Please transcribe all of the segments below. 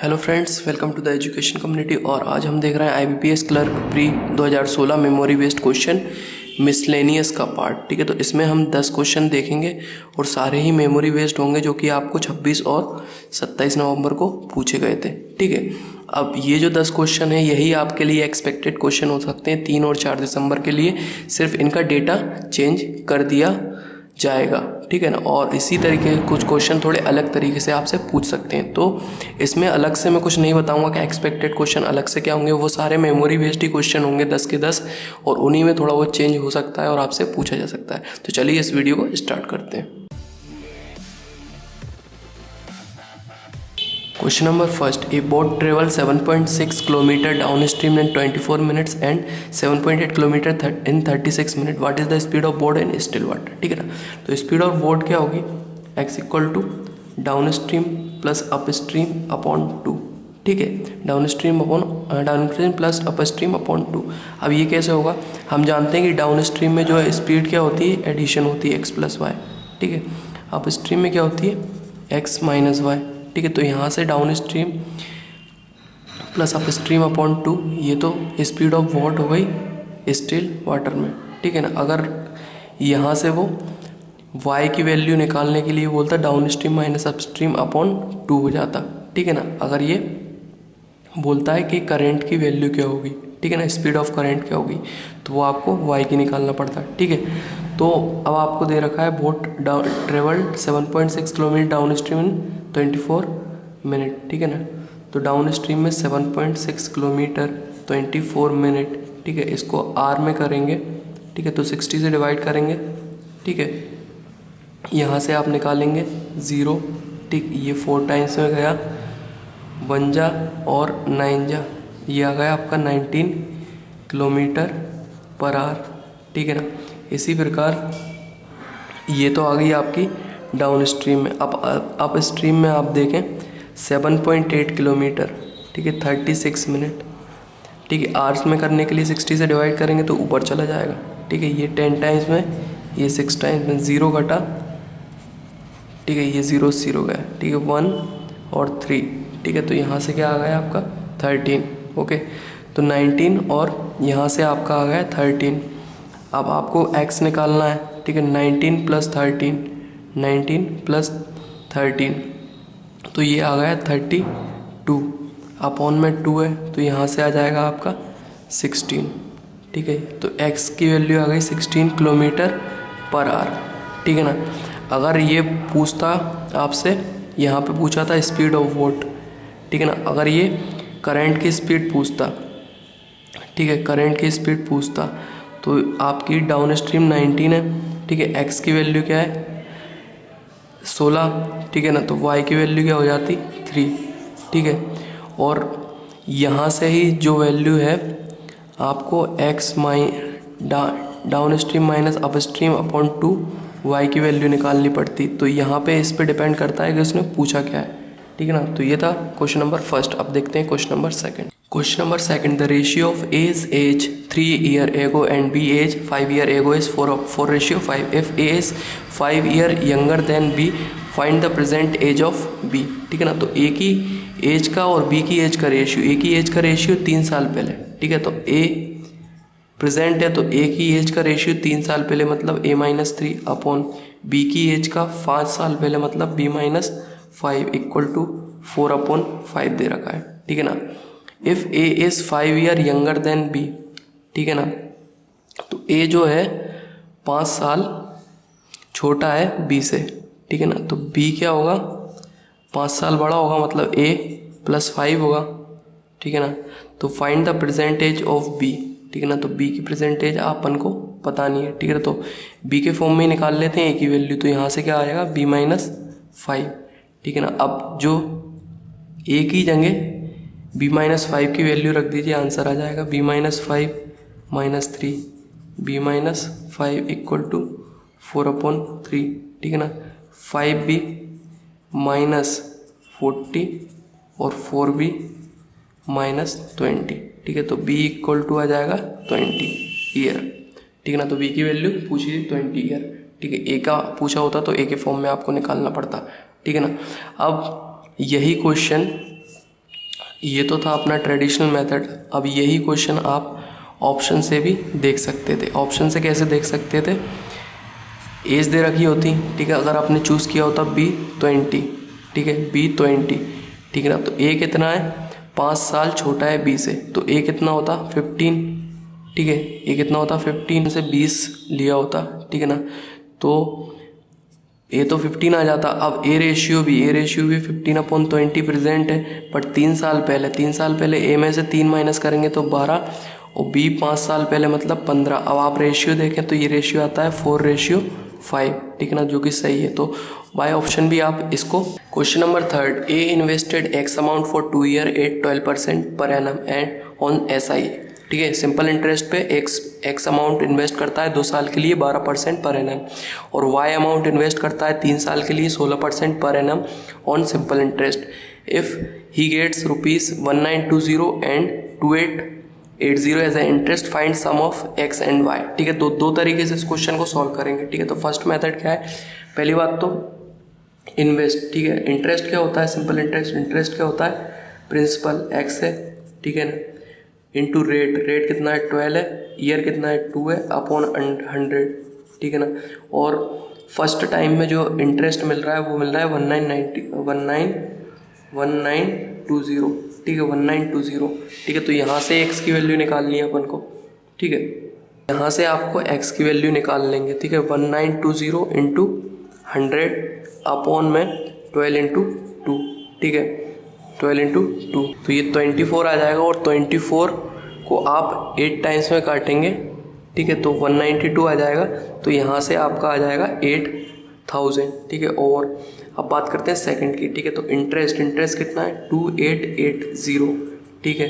Hello friends, welcome to the education community. और आज हम देख रहे हैं IBPS clerk pre 2016 memory based question miscellaneous का पार्ट। ठीक है, तो इसमें हम 10 क्वेश्चन देखेंगे और सारे ही मेमोरी बेस्ड होंगे जो कि आपको 26 और 27 नवंबर को पूछे गए थे। ठीक है, अब ये जो 10 क्वेश्चन है यही आपके लिए एक्सपेक्टेड क्वेश्चन हो सकते हैं 3 और 4 दिसंबर के लिए। सिर्फ इनका डेटा चेंज कर दिया जाएगा। ठीक है ना, और इसी तरीके के कुछ क्वेश्चन थोड़े अलग तरीके से आपसे पूछ सकते हैं। तो इसमें अलग से मैं कुछ नहीं बताऊंगा कि एक्सपेक्टेड क्वेश्चन अलग से क्या होंगे, वो सारे मेमोरी बेस्ड ही क्वेश्चन होंगे 10 के 10, और उन्हीं में थोड़ा बहुत चेंज हो सकता है और आपसे पूछा जा सकता है। तो चलिए इस वीडियो को स्टार्ट करते हैं। Question number first, a boat travels 7.6 km downstream in 24 minutes and 7.8 km in 36 minutes. What is the speed of boat in still water? ठीक है ना, तो स्पीड ऑफ बोट क्या होगी, x equal to downstream plus upstream upon 2। ठीक है, downstream plus upstream upon 2। अब ये कैसे होगा, हम जानते हैं कि डाउनस्ट्रीम में जो है स्पीड क्या होती है, एडिशन होती है x प्लस वाई। ठीक है, अपस्ट्रीम में क्या होती है x माइनस वाई। ठीक है, तो यहाँ से down stream plus up stream upon 2, ये तो स्पीड ऑफ बोट हो गई स्टिल वाटर में। ठीक है ना, अगर यहाँ से वो y की वैल्यू निकालने के लिए बोलता down stream minus up stream upon 2 हो जाता। ठीक है ना, अगर ये बोलता है कि करंट की वैल्यू क्या होगी, ठीक है ना, स्पीड ऑफ करंट क्या होगी, तो वो आपको y की निकालना पड़ता है। ठीक है, तो अब आपको दे रखा है boat travelled 7.6 kilometre down stream in 24 minute. ठीक है ना, तो डाउन स्ट्रीम में 7.6 किलोमीटर 24 मिनट। ठीक है, इसको आर में करेंगे। ठीक है, तो 60 से डिवाइड करेंगे। ठीक है, यहाँ से आप निकालेंगे 0। ठीक, ये 4 टाइम्स में गया, 1 जा और 9 जा, ये आ गया आपका 19 किलोमीटर पर आवर। ठीक है ना, इसी प्रकार ये तो आ गई आपकी डाउन स्ट्रीम में। अप स्ट्रीम में आप देखें 7.8 किलोमीटर। ठीक है, 36 मिनट। ठीक है, आवर्स में करने के लिए 60 से डिवाइड करेंगे तो ऊपर चला जाएगा। ठीक है, ये 10 टाइम्स में, ये 6 टाइम्स में, 0 घटा। ठीक है, ये 0 0 गया। ठीक है, 1 और 3। ठीक है, तो यहाँ से क्या आ गया आपका 13। ओके, तो 19 और यहाँ से आपका आ गया 13। अब आपको x निकालना है। ठीक है, 19 प्लस 13, 19 प्लस 13, तो ये आ गया 32। अपॉन में 2 है तो यहाँ से आ जाएगा आपका 16। ठीक है, तो x की वैल्यू आ गई 16 किलोमीटर पर आवर। ठीक है ना, अगर ये पूछता आपसे, यहाँ पे पूछा था स्पीड ऑफ बोट। ठीक है ना, अगर ये करंट की स्पीड पूछता, ठीक है, करंट की स्पीड पूछता, तो आपकी डाउन स्ट्रीम 19 है। ठीक है, x की वैल्यू क्या है 16। ठीक है ना, तो y की वैल्यू क्या हो जाती 3। ठीक है, और यहाँ से ही जो वैल्यू है आपको x down stream minus up stream upon 2 y की वैल्यू निकालनी पड़ती। तो यहाँ पे इस पे डिपेंड करता है कि उसने पूछा क्या है। ठीक है ना, तो ये था क्वेश्चन नंबर फर्स्ट। अब देखते हैं question number second. Question number second, the ratio of A's age 3 year ago and B age 5 year ago is 4 ratio 5. If A is 5 year younger than B, find the present age of B. ठीक है ना, तो A की as का और B की as का ratio, A की एज का रेशियो 3 साल पहले। ठीक है, तो A प्रेजेंट है तो A की एज का रेशियो 3 साल पहले मतलब A-3 अपॉन B की एज का 5 साल पहले मतलब B-5 इक्वल टू 4 अपॉन 5 दे रखा है। ठीक है ना, if A is 5 year younger than B, ठीक है ना, तो A जो है 5 साल छोटा है B से। ठीक है ना, तो B क्या होगा 5 साल बड़ा होगा मतलब A प्लस 5 होगा। ठीक है ना, तो find the present age of B। ठीक है ना, तो B की प्रेजेंट एज अपन को पता नहीं है। ठीक है, तो B के फॉर्म में निकाल लेते हैं A की वैल्यू, तो यहाँ से क्या आएगा B-5। ठीक है ना, अब जो A की जगह B-5 की वैल्यू रख दीजिए, आंसर आ जाएगा B-5 minus 3, B-5 equal to 4 upon 3। ठीक है ना, 5B माइनस 40 और 4B माइनस 20। ठीक है, तो B इक्वल टू आ जाएगा 20 ईयर। ठीक है ना, तो B की वैल्यू पूछिए 20 ईयर। ठीक है, A का पूछा होता तो A के फॉर्म में आपको निकालना पड़ता। ठीक है ना, अब यही क्वेश्चन ये तो था अपना ट्रेडिशनल मेथड। अब यही क्वेश्चन आप ऑप्शन से भी देख सकते थे। ऑप्शन से कैसे देख सकते थे, एज दे रखी होती, ठीक है, अगर आपने चूज़ किया होता B20, ठीक है, B20, ठीक है ना, तो ए कितना है, 5 साल छोटा है बी से, तो ए कितना होता 15, ठीक है, ए कितना होता 15 से 20 लिया होता, ठीक है ना, तो ए तो 15 आ जाता। अब ए रेशियो भी 15/20 प्रेजेंट है, बट 3 साल पहले ए में से 3 माइनस करेंगे तो 12, और बी 5 साल पहले मतलब 15। अब आप रेशियो देखें तो ये रेशियो आता है 4:5, ठीक है ना, जो कि सही है। तो बाय ऑप्शन भी आप इसको। Question number 3, a invested X amount for 2 year at 12% per annum and on SI, ठीक है, सिंपल इंटरेस्ट पे एक्स अमाउंट इन्वेस्ट करता है 2 साल के लिए 12% पर एनम, और वाई अमाउंट इन्वेस्ट करता है 3 साल के लिए 16% per annum on simple interest. If he gets ₹1920 and 2880 as a interest, find sum of X and Y, ठीक है। तो 2 तरीके से इस क्वेश्चन को सॉल्व करेंगे, ठीक है। तो फर्स्ट मेथड क्या है, पहली बात तो इन्वेस्ट, ठीक है, इंटरेस्ट क्या होता है, सिंपल इंटरेस्ट क्या होता है, प्रिंसिपल एक्स है, ठीक है ना, इंटू रेट कितना है 12 है, ईयर कितना है 2 है, अपॉन 100, ठीक है ना, और फर्स्ट टाइम में जो इंटरेस्ट मिल रहा है वो मिल रहा है 1920, ठीक है, 1920, ठीक है। तो यहाँ से एक्स की वैल्यू निकालनी है अपन को, ठीक है, यहाँ से आपको एक्स की वैल्यू निकाल लेंगे, ठीक है। 1920 इंटू 100 अपॉन में 12 इंटू 2, ठीक है, 12 इंटू 2, तो ये 24 आ जाएगा, और 24 को आप 8 टाइम्स में काटेंगे, ठीक है, तो 192 आ जाएगा। तो यहाँ से आपका आ जाएगा 8000, ठीक है। और अब बात करते हैं सेकंड की, ठीक है। तो इंटरेस्ट कितना है 2880, ठीक है,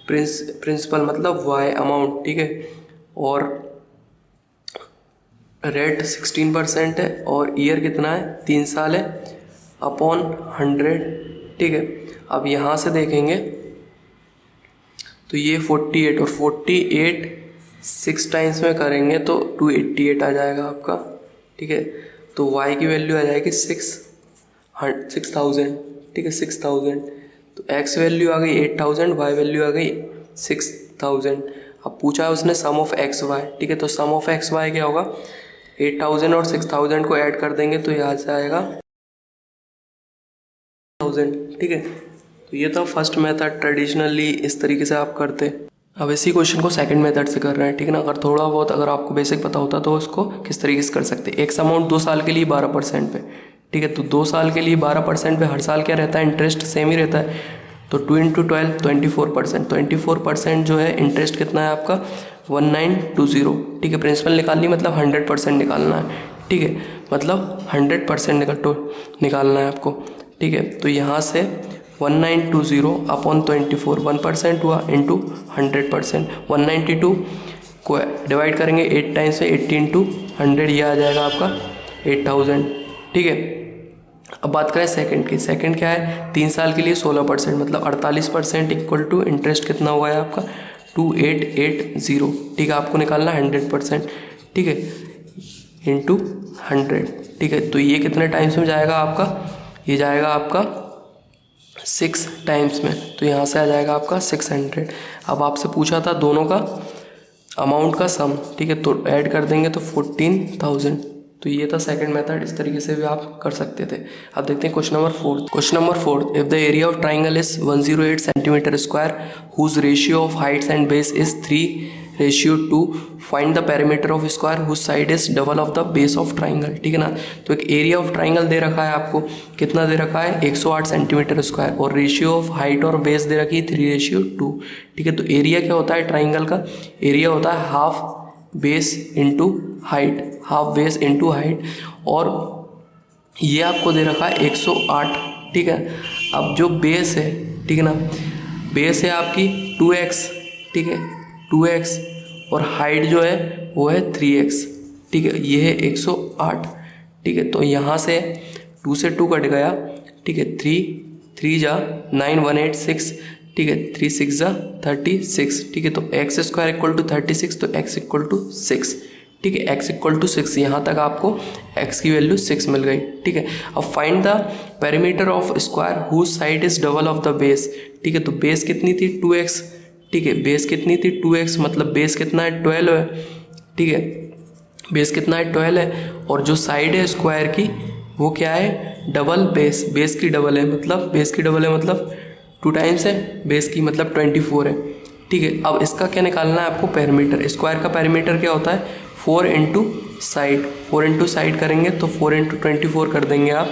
प्रिंसिपल मतलब वाई अमाउंट, ठीक है, और रेट 16% है, और ईयर कितना है 3 साल है, अपॉन 100, ठीक है। अब यहाँ से देखेंगे तो ये 48, और 48 6 टाइम्स में करेंगे तो 288 आ जाएगा आपका, ठीक है। तो y की वैल्यू आ जाएगी 6000, ठीक है, 6000। तो x वैल्यू आ गई 8000, y वैल्यू आ गई 6000। अब पूछा है उसने सम ऑफ एक्स वाई, ठीक है, तो सम ऑफ एक्स वाई क्या होगा, 8000 और 6000 को ऐड कर देंगे तो यहाँ से आएगा 1000, ठीक है। तो ये था फर्स्ट मेथड, ट्रेडिशनली इस तरीके से आप करते। अब इसी क्वेश्चन को सेकंड मेथड से कर रहे हैं, ठीक है ना। अगर थोड़ा बहुत अगर आपको बेसिक पता होता तो उसको किस तरीके से कर सकते। एक्स अमाउंट 2 साल के लिए 12% पे, ठीक है, तो 2 साल के लिए 12% पे हर साल क्या रहता है, इंटरेस्ट सेम ही रहता है। तो 2 इंटू 12 24%, जो है इंटरेस्ट कितना है आपका 1920, ठीक है। प्रिंसिपल निकालनी मतलब 100% निकालना है, ठीक है, मतलब 100% निकालना है आपको, ठीक है। तो यहाँ से 1920 अपॉन 24, 1% हुआ इंटू 100%, 192 को डिवाइड करेंगे 8 टाइम्स में, 80 इंटू 100, ये आ जाएगा आपका 8000, ठीक है। अब बात करें सेकंड की। सेकंड क्या है, 3 साल के लिए 16%, मतलब 48% इक्वल टू इंटरेस्ट कितना हुआ है आपका 2880, ठीक है, आपको निकालना 100%, ठीक है, इंटू 100, ठीक है। तो ये कितने टाइम्स में जाएगा आपका, ये जाएगा आपका 6 टाइम्स में, तो यहाँ से आ जाएगा आपका 600। अब आपसे पूछा था दोनों का अमाउंट का सम, ठीक है, तो ऐड कर देंगे तो 14000। तो ये था सेकंड मेथड, इस तरीके से भी आप कर सकते थे। अब देखते हैं question number 4। Question number 4, if the area of triangle is 108 centimetre square whose ratio of heights and base is 3:2, find the perimeter of square whose side is double of the base of triangle, ठीक है ना। तो एक area of triangle दे रखा है आपको, कितना दे रखा है 108 सेंटीमीटर स्क्वायर, और रेशियो ऑफ हाइट और बेस दे रखी है 3:2, ठीक है। तो एरिया क्या होता है ट्राइंगल का, एरिया होता है half base into height, half base into height, और ये आपको दे रखा है 108, ठीक है। अब जो बेस है, ठीक है ना, बेस है आपकी 2x, ठीक है, 2x, और हाइट जो है वो है 3x, ठीक है, ये है 108, ठीक है। तो यहाँ से 2 से 2 कट गया, ठीक है, 3 जा 9 186, ठीक है, 3 6 जा 36, ठीक है। तो एक्स स्क्वायर इक्वल टू 36, तो x इक्वल टू 6, ठीक है, x इक्वल टू 6, यहाँ तक आपको x की वैल्यू 6 मिल गई, ठीक है। अब find the perimeter of square whose side is double of the base. ठीक है, तो बेस कितनी थी 2x। ठीक है, बेस कितनी थी 2x, मतलब बेस कितना है 12 है। ठीक है, बेस कितना है 12 है, और जो साइड है स्क्वायर की वो क्या है डबल बेस, बेस की डबल है, मतलब बेस की डबल है मतलब 2 टाइम्स है बेस की, मतलब 24 है। ठीक है, अब इसका क्या निकालना है आपको पेरीमीटर। स्क्वायर का पेरीमीटर क्या होता है 4 इंटू साइड, 4 इंटू साइड करेंगे तो 4 इंटू 24 कर देंगे आप,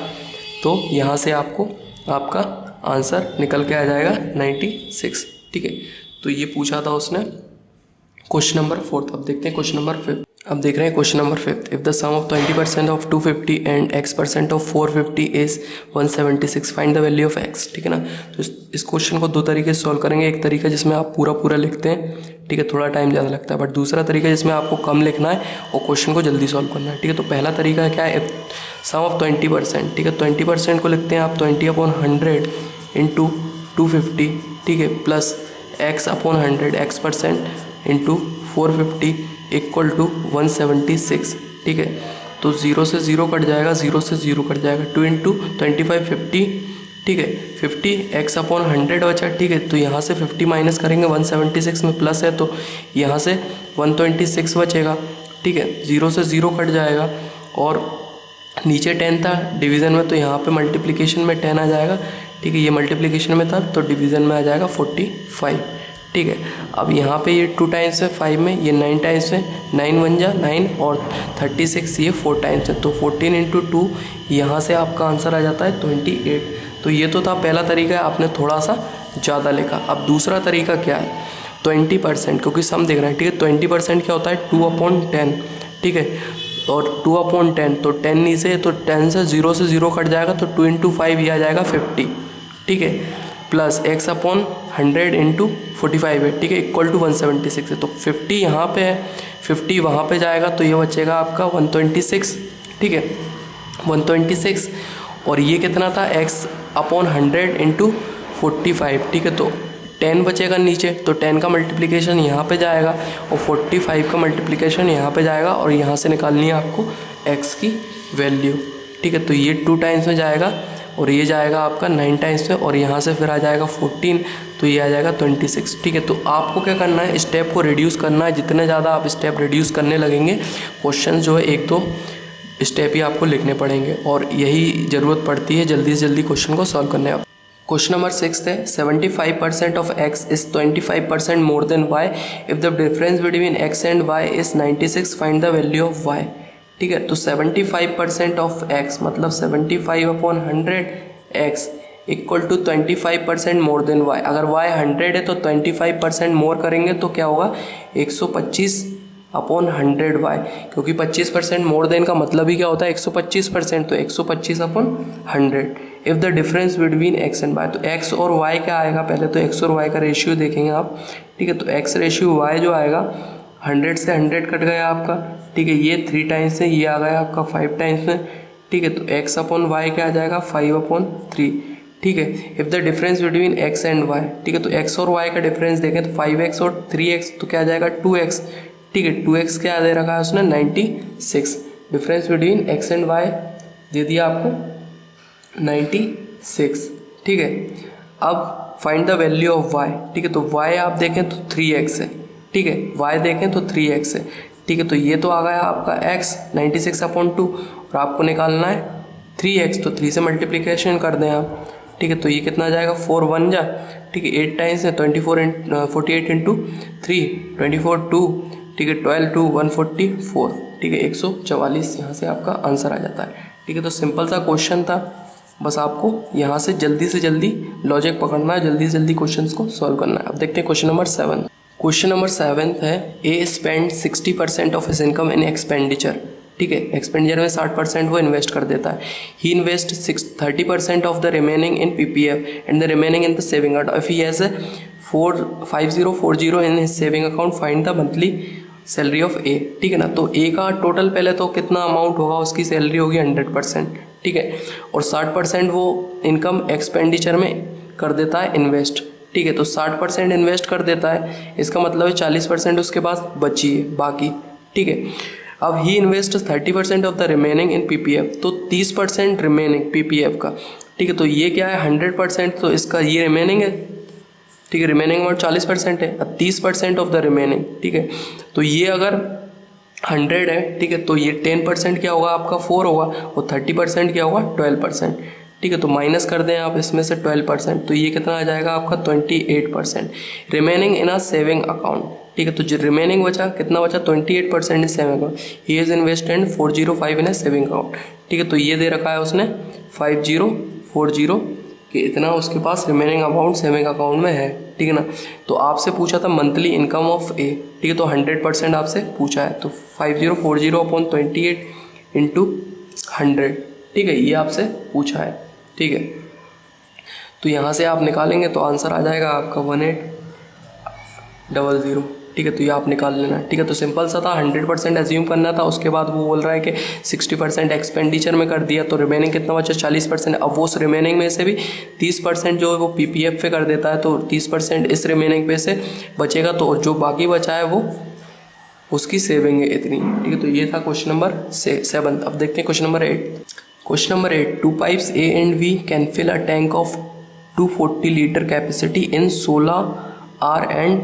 तो यहाँ से आपको आपका आंसर निकल के आ जाएगा 96। ठीक है, तो ये पूछा था उसने क्वेश्चन नंबर 4। अब देखते हैं क्वेश्चन नंबर 5। अब देख रहे हैं question number 5। If the sum of 20% of 250 and x% of 450 is 176, find the value of x। ठीक है ना, तो इस क्वेश्चन को 2 तरीके से सॉल्व करेंगे। एक तरीका जिसमें आप पूरा लिखते हैं, ठीक है, थोड़ा टाइम ज़्यादा लगता है, बट दूसरा तरीका जिसमें आपको कम लिखना है और क्वेश्चन को जल्दी सॉल्व करना है। ठीक है, तो पहला तरीका क्या है, सम ऑफ 20%। ठीक है, 20% को लिखते हैं आप 20/100 इंटू 250। ठीक है, plus x/100 x% into 450 equal to 176। ठीक है, तो 0 से 0 कट जाएगा, 0 से 0 कट जाएगा, 2 इंटू 25 50। ठीक है, 50 x/100 बचा। ठीक है, तो यहाँ से 50 माइनस करेंगे, 176 में प्लस है तो यहाँ से 126 बचेगा। ठीक है, 0 से 0 कट जाएगा, और नीचे 10 था डिवीज़न में, तो यहाँ पे मल्टीप्लिकेशन में 10 आ जाएगा। ठीक है, ये मल्टीप्लिकेशन में था तो डिवीज़न में आ जाएगा 45। ठीक है, अब यहाँ पे ये 2 टाइम्स है 5 में, ये 9 टाइम्स है, 9 1 जा 9 और 36 ये 4 टाइम्स है, तो 14 इंटू 2 यहाँ से आपका आंसर आ जाता है 28। तो ये तो था पहला तरीका, आपने थोड़ा सा ज़्यादा लिखा। अब दूसरा तरीका क्या है 20%, क्योंकि सम देख रहे हैं। ठीक है, 20% क्या होता है 2/10। ठीक है, और 2/10 तो 10 नीचे, तो 10 से 0 से 0 कट जाएगा, तो 2 इंटू 5 ये आ जाएगा 50। ठीक है, प्लस x/100 इंटू 45 है। ठीक है, इक्वल टू 176 है, तो 50 यहाँ पे है, 50 वहाँ पे जाएगा, तो ये बचेगा आपका 126। ठीक है, 126, और ये कितना था x/100 इंटू 45। ठीक है, तो 10 बचेगा नीचे, तो 10 का मल्टीप्लिकेशन यहाँ पे जाएगा और 45 का मल्टीप्लिकेशन यहाँ पे जाएगा, और यहाँ से निकालनी है आपको x की वैल्यू। ठीक है, तो ये 2 टाइम्स में जाएगा और ये जाएगा आपका 9 टाइम्स में, और यहाँ से फिर आ जाएगा 14, तो ये आ जाएगा 26। ठीक है, तो आपको क्या करना है स्टेप को रिड्यूस करना है। जितने ज़्यादा आप स्टेप रिड्यूस करने लगेंगे, क्वेश्चन जो है 1-2 स्टेप ही आपको लिखने पड़ेंगे, और यही ज़रूरत पड़ती है जल्दी से जल्दी क्वेश्चन को सॉल्व करने। आप क्वेश्चन नंबर 6 है 75% of x is 25% more than y if the difference between x and y is 96, find the value of y। ठीक है, तो 75% ऑफ x मतलब 75/100 x equal to 25% more than y। अगर y 100 है तो 25% मोर करेंगे तो क्या होगा 125/100y, क्योंकि 25% मोर देन का मतलब ही क्या होता है 125%, तो 125/100 if the difference between x and y। तो x और y क्या आएगा, पहले तो x और y का रेशियो देखेंगे आप। ठीक है, तो x रेशियो y जो आएगा 100 से 100 कट गया आपका। ठीक है, ये 3 टाइम्स है, ये आ गया आपका 5 टाइम्स में। ठीक है, तो x/y क्या आ जाएगा 5/3। ठीक है, if the difference between x and y। ठीक है, तो x और y का डिफरेंस देखें तो 5x और 3x, तो क्या आ जाएगा 2x। ठीक है, 2x क्या दे रखा है उसने 96। Difference between x and y दे दिया आपको 96। ठीक है, अब find the value of y। ठीक है, तो y आप देखें तो 3x है। ठीक है, y देखें तो 3x है। ठीक है, तो ये तो आ गया आपका x 96/2, और आपको निकालना है 3x, तो 3 से मल्टीप्लिकेशन कर दें आप। ठीक है, तो ये कितना जाएगा 4 1 जा। ठीक है, 8 टाइम्स है 48 इंटू 3 24 2। ठीक है, 12 2 144। ठीक है, 144 यहाँ से आपका आंसर आ जाता है। ठीक है, तो सिंपल सा क्वेश्चन था, बस आपको यहाँ से जल्दी लॉजिक पकड़ना है, जल्दी क्वेश्चंस को सॉल्व करना है। अब देखते हैं क्वेश्चन नंबर 7। क्वेश्चन नंबर 7 है A spend 60% of his income in expenditure. ठीक है, एक्सपेंडिचर में 60% वो इन्वेस्ट कर देता है। He invest 30% of the remaining in PPF and the remaining in the saving account. If he has 5040 in his saving account, find the monthly salary of A. ठीक है ना, तो ए का टोटल पहले तो कितना अमाउंट होगा, उसकी सैलरी होगी 100%। ठीक है, और 60% वो इनकम एक्सपेंडिचर में कर देता है इन्वेस्ट। ठीक है, तो 60% इन्वेस्ट कर देता है, इसका मतलब है 40% उसके पास बची है बाकी। ठीक है, अब he invest 30% of the remaining in PPF, तो 30% रिमेनिंग PPF का, ठीक है। तो ये क्या है 100%, तो इसका ये रिमेनिंग है, ठीक है। रिमेनिंग अमाउंट 40% है, अब 30% ऑफ द रिमेनिंग, ठीक है। तो ये अगर 100 है, ठीक है, तो ये 10% क्या होगा आपका 4 होगा, और 30% क्या होगा 12%, ठीक है। तो माइनस कर दें आप इसमें से 12%, तो ये कितना आ जाएगा आपका 28%। Remaining in a saving account, ठीक है। तो जो रिमेनिंग बचा, कितना बचा 28% इन saving account. He is invested 405 in A saving account, ठीक है। तो ये दे रखा है उसने 5040 कि इतना उसके पास रिमेनिंग अमाउंट सेविंग अकाउंट में है, ठीक है ना। तो आपसे पूछा था मंथली इनकम ऑफ ए, ठीक है, तो 100% आपसे पूछा है, तो 5040 अपॉन 28 इंटू 100, ठीक है, ये आपसे पूछा है, ठीक है। तो यहाँ से आप निकालेंगे तो आंसर आ जाएगा आपका 1800, ठीक है। तो ये आप निकाल लेना, ठीक है। तो सिंपल सा था, 100% एज्यूम करना था, उसके बाद वो बोल रहा है कि 60% एक्सपेंडिचर में कर दिया, तो रिमेनिंग कितना बचा 40%। अब वो उस रिमेनिंग में से भी 30% जो है वो PPF पे कर देता है, तो 30% इस रिमेनिंग पे से बचेगा, तो जो बाकी बचा है वो उसकी सेविंग है इतनी, ठीक है। तो ये था क्वेश्चन नंबर 7। अब देखते हैं question number 8। Question number 8, 2 pipes A and V can fill a tank of 240 litre capacity in 16 hour and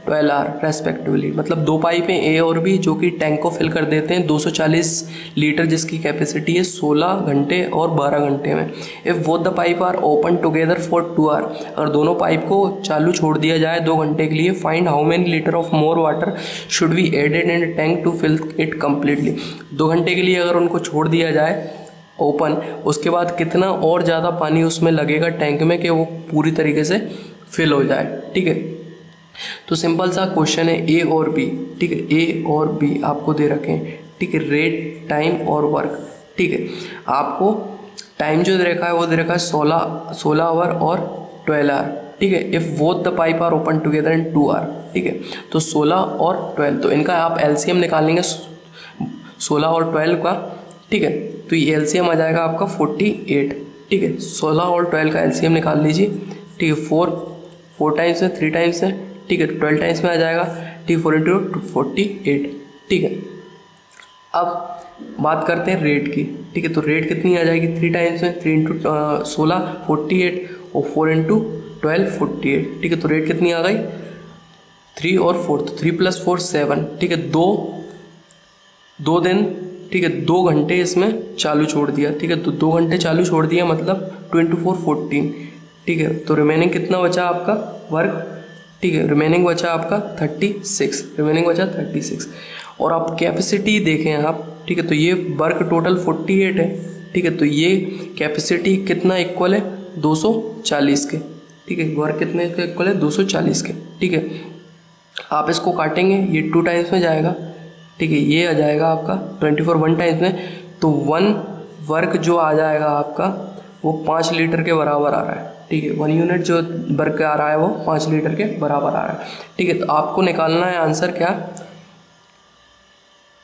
12 hour respectively. मतलब 2 पाइप हैं A और B जो कि टैंक को फिल कर देते हैं 240 लीटर, जिसकी कैपेसिटी है 16 घंटे और 12 घंटे में। If both the pipe are open together for 2 hour, अगर दोनों पाइप को चालू छोड़ दिया जाए 2 घंटे के लिए, find how many litre of more water should be added in tank to fill it completely. 2 घंटे के लिए अगर उनको छोड़ दिया जाए ओपन, उसके बाद कितना और ज़्यादा पानी उसमें लगेगा टैंक में कि वो पूरी तरीके से फिल हो जाए, ठीक है। तो सिंपल सा क्वेश्चन है A और B, ठीक है, A और B आपको दे रखे हैं, ठीक है। रेट, टाइम और वर्क, ठीक है। आपको टाइम जो दे रखा है वो दे रखा है 16 आवर और 12 आवर, ठीक है। If both the pipe are open together in 2 hour, ठीक है। तो 16 और 12, तो इनका आप LCM निकालेंगे 16 और 12 का, ठीक है। तो ये LCM आ जाएगा आपका 48, ठीक है। 16 और 12 का LCM निकाल लीजिए, ठीक है। 4 टाइम्स में, 3 टाइम्स में, ठीक है, 12 टाइम्स में आ जाएगा, ठीक है। 4 इंटू 48, ठीक है। अब बात करते हैं रेट की, ठीक है। तो रेट कितनी आ जाएगी 3 टाइम्स में, 3 इंटू 16 48 और 4 इंटू 12 48, ठीक है। तो रेट कितनी आ गई 3 और 4, तो 3 + 4 7, ठीक है। 2 दिन, ठीक है, 2 घंटे इसमें चालू छोड़ दिया, ठीक है। तो 2 घंटे चालू छोड़ दिया मतलब 2 इंटू 4 14, ठीक है। तो रिमेनिंग कितना बचा आपका वर्क, ठीक है। रिमेनिंग बचा आपका 36, रिमेनिंग बचा 36। और आप कैपेसिटी देखें आप, ठीक है। तो ये वर्क टोटल 48 है, ठीक है। तो ये कैपेसिटी कितना इक्वल है 240 के, ठीक है। वर्क कितने के इक्वल है 240 के, ठीक है। आप इसको काटेंगे, ये 2 टाइम्स में जाएगा, ठीक है। ये आ जाएगा आपका 24 1 टाइम्स में, तो 1 वर्क जो आ जाएगा आपका वो 5 लीटर के बराबर आ रहा है, ठीक है। 1 यूनिट जो वर्क आ रहा है वो 5 लीटर के बराबर आ रहा है, ठीक है। तो आपको निकालना है आंसर क्या,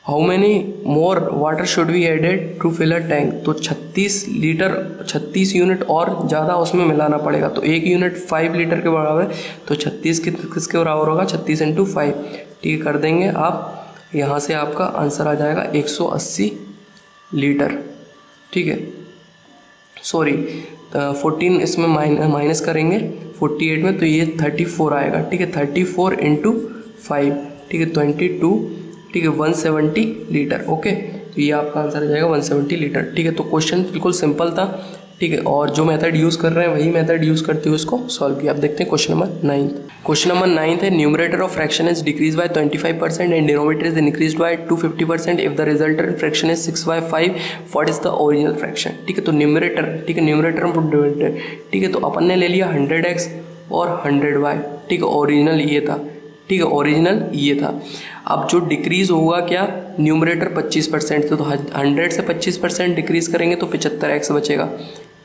how many more water should be added to fill a tank. तो 36 यूनिट और ज़्यादा उसमें मिलाना पड़ेगा। तो 1 यूनिट 5 लीटर के बराबर है, तो 36 किसके बराबर होगा 36 × 5, ठीक है। कर देंगे आप, यहाँ से आपका आंसर आ जाएगा 180 लीटर, ठीक है। सॉरी 14 इसमें माइनस करेंगे 48 में, तो ये 34 आएगा, ठीक है। 34 × 5, ठीक है, 22, ठीक है, 170 लीटर, ओके। तो ये आपका आंसर आ जाएगा 170 लीटर, ठीक है। तो क्वेश्चन बिल्कुल सिंपल था, ठीक है। और जो मेथड यूज़ कर रहे हैं वही मेथड यूज़ करते हुए इसको सॉल्व किया। आप देखते हैं क्वेश्चन नंबर 9। क्वेश्चन नंबर 9 है, numerator of fraction is decrease by 25% and denominator is increase by 250%। If the resultant fraction is 6/5, what is the original fraction, ठीक है। तो न्यूमरेटर, ठीक है, न्यूमरेटर, ठीक है। तो अपन ने ले लिया 100x और 100y, ठीक है। ओरिजिनल ये था, ठीक है, ओरिजिनल ये था। अब जो डिक्रीज़ होगा क्या, न्यूमरेटर 25% तो 100 से 25% डिक्रीज़ करेंगे तो 75x बचेगा,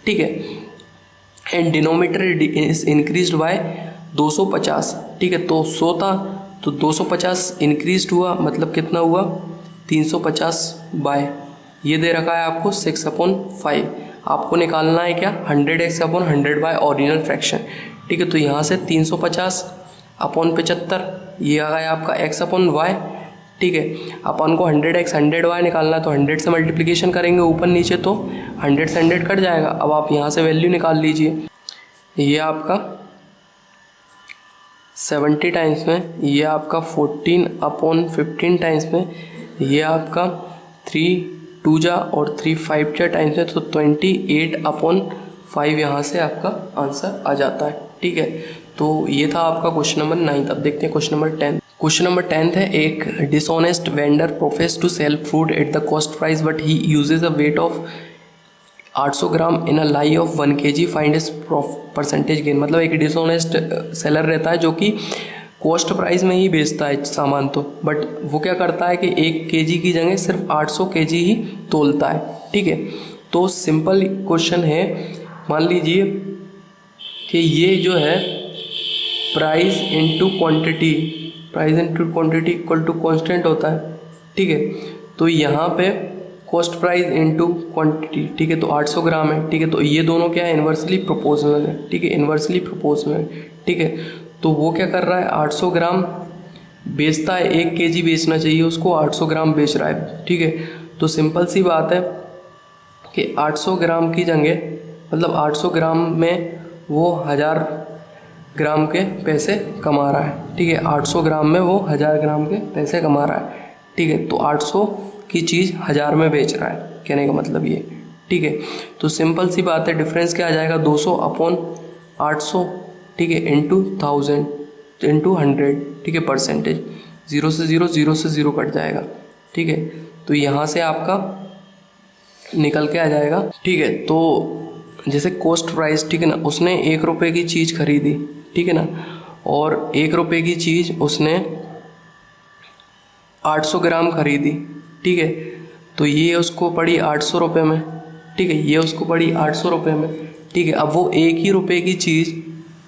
ठीक है। And denominator is increased by 250, ठीक है। तो 100 था तो 250 इंक्रीज हुआ, मतलब कितना हुआ 350 बाय, ये दे रखा है आपको 6/5। आपको निकालना है क्या 100x/100 बाय ओरिजिनल फ्रैक्शन, ठीक है। तो यहाँ से 350/75, ये आ गया आपका x/y, ठीक है। अपन को 100x 100y निकालना है तो 100 से मल्टीप्लिकेशन करेंगे ऊपर नीचे तो 100 से 100 कट जाएगा। अब आप यहाँ से वैल्यू निकाल लीजिए, ये आपका 70 टाइम्स में, ये आपका 14/15 टाइम्स में, ये आपका 3 2 जा और 3 5 जा टाइम्स में, तो 28/5 यहाँ से आपका आंसर आ जाता है। ठीक है, तो ये था आपका क्वेश्चन नंबर 9। अब देखते हैं क्वेश्चन नंबर 10। क्वेश्चन नंबर 10 है, एक dishonest vendor profess to sell food at the cost price but he uses a weight of 800 gram in a lieu of 1 kg, find is percentage gain. मतलब एक dishonest seller रहता है जो कि cost price में ही बेचता है सामान, तो बट वो क्या करता है कि 1 kg की जगह सिर्फ 800 kg ही तोलता है। ठीक है, तो सिंपल क्वेश्चन है, मान लीजिए कि ये जो है price into quantity, price into quantity equal to constant होता है। ठीक है, तो यहाँ पे कॉस्ट प्राइस इनटू क्वांटिटी, ठीक है, तो 800 ग्राम है। ठीक है, तो ये दोनों क्या है, इन्वर्सली प्रोपोर्शनल है। ठीक है, इन्वर्सली प्रोपोर्शनल है। ठीक है, तो वो क्या कर रहा है, 800 ग्राम बेचता है, 1 kg बेचना चाहिए उसको, 800 ग्राम बेच रहा है। ठीक है, तो सिंपल सी बात है कि 800 ग्राम की जगह, मतलब 800 ग्राम में वो 1000 ग्राम के पैसे कमा रहा है। ठीक है, 800 ग्राम में वो 1000 ग्राम के पैसे कमा रहा है। ठीक है, तो 800 की चीज़ 1000 में बेच रहा है, कहने का मतलब ये। ठीक है, तो सिंपल सी बात है, डिफरेंस क्या आ जाएगा, 200/800, ठीक है, इंटू 1000 इंटू 100, ठीक है, परसेंटेज, 0 से 0 0 से 0 कट जाएगा। ठीक है, तो यहाँ से आपका निकल के आ जाएगा। ठीक है, तो जैसे कॉस्ट प्राइस, ठीक है ना, उसने 1 रुपये की चीज़ खरीदी, ठीक है ना, और 1 रुपये की चीज़ उसने 800 ग्राम खरीदी। ठीक है, तो ये उसको पड़ी 800 रुपये में। ठीक है, ये उसको पड़ी 800 रुपये में। ठीक है, अब वो 1 ही रुपये की चीज़,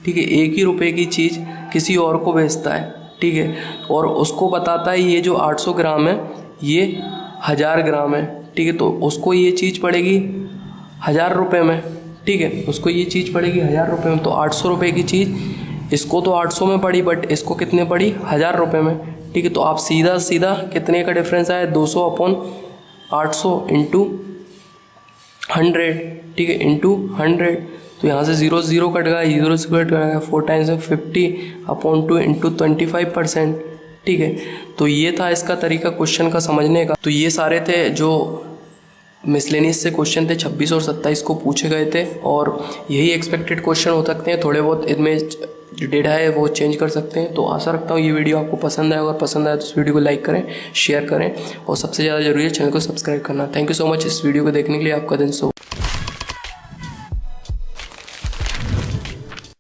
ठीक है, 1 ही रुपये की चीज़ किसी और को बेचता है। ठीक है, और उसको बताता है ये जो 800 ग्राम है ये 1000 ग्राम है। ठीक है, तो उसको ये चीज़ पड़ेगी 1000 रुपये में। ठीक है, उसको ये चीज़ पड़ेगी 1000 रुपये में। तो 800 रुपये की चीज़ इसको तो 800 में पड़ी, बट इसको कितने पड़ी, 1000 रुपये में। ठीक है, तो आप सीधा सीधा कितने का डिफरेंस आया, 200/800 इंटू 100, ठीक है, इंटू 100। तो यहाँ से 0 0 कट गया, 0 से कट गया, 4 टाइम्स में 50/2 इंटू 25%। ठीक है, तो ये था इसका तरीका क्वेश्चन का समझने का। तो ये सारे थे जो मिसलेनियस से क्वेश्चन थे, 26 और 27 को पूछे गए थे, और यही एक्सपेक्टेड क्वेश्चन हो सकते हैं। थोड़े बहुत इनमें जो डेटा है वो चेंज कर सकते हैं। तो आशा रखता हूँ ये वीडियो आपको पसंद आए। अगर पसंद आए तो इस वीडियो को लाइक करें, शेयर करें, और सबसे ज़्यादा जरूरी है चैनल को सब्सक्राइब करना। थैंक यू सो मच इस वीडियो को देखने के लिए। आपका दिन शुभ।